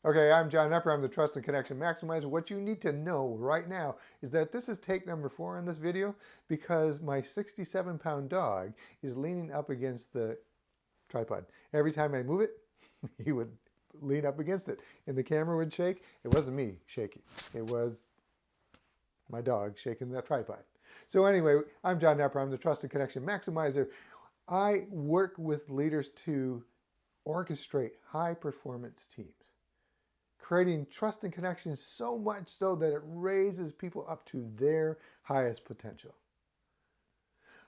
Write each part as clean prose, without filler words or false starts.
Okay, I'm John Nepper. I'm the Trust and Connection Maximizer. What you need to know right now is that this is take number 4 in this video because my 67-pound dog is leaning up against the tripod. Every time I move it, he would lean up against it and the camera would shake. It wasn't me shaking. It was my dog shaking the tripod. So anyway, I'm John Nepper. I'm the Trust and Connection Maximizer. I work with leaders to orchestrate high-performance teams, creating trust and connection so much so that it raises people up to their highest potential.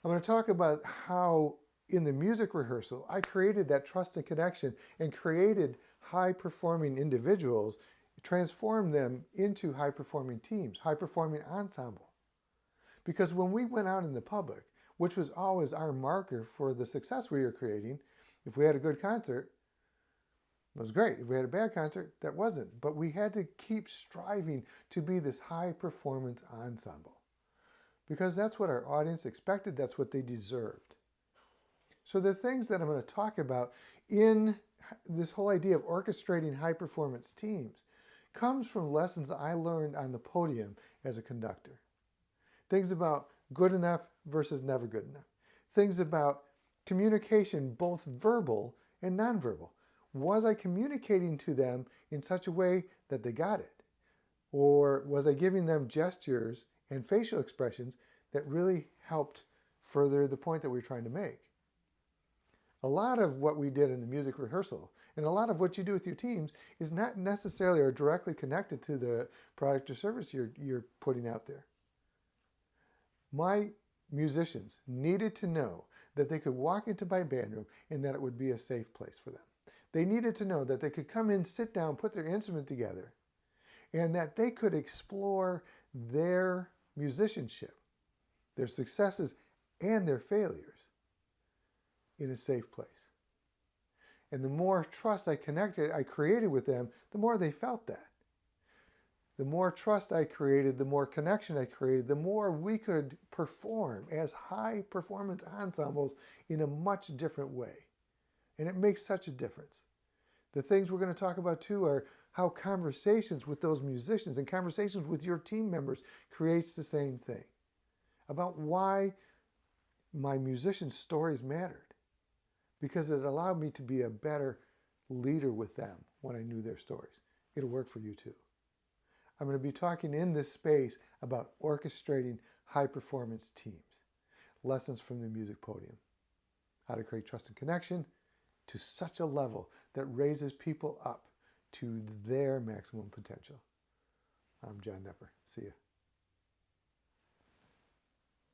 I'm going to talk about how in the music rehearsal, I created that trust and connection and created high-performing individuals, transformed them into high-performing teams, high-performing ensemble. Because when we went out in the public, which was always our marker for the success we were creating, if we had a good concert, it was great. If we had a bad concert, that wasn't. But we had to keep striving to be this high-performance ensemble because that's what our audience expected. That's what they deserved. So the things that I'm going to talk about in this whole idea of orchestrating high-performance teams comes from lessons I learned on the podium as a conductor. Things about good enough versus never good enough. Things about communication, both verbal and nonverbal. Was I communicating to them in such a way that they got it? Or was I giving them gestures and facial expressions that really helped further the point that we were trying to make? A lot of what we did in the music rehearsal and a lot of what you do with your teams is not necessarily or directly connected to the product or service you're putting out there. My musicians needed to know that they could walk into my band room and that it would be a safe place for them. They needed to know that they could come in, sit down, put their instrument together, and that they could explore their musicianship, their successes, and their failures in a safe place. And the more trust I created with them, the more they felt that. The more trust I created, the more connection I created, the more we could perform as high-performance ensembles in a much different way. And it makes such a difference. The things we're going to talk about too are how conversations with those musicians and conversations with your team members creates the same thing. About why my musician stories mattered. Because it allowed me to be a better leader with them when I knew their stories. It'll work for you too. I'm going to be talking in this space about orchestrating high-performance teams. Lessons from the music podium. How to create trust and connection to such a level that raises people up to their maximum potential. I'm John Nepper. See ya.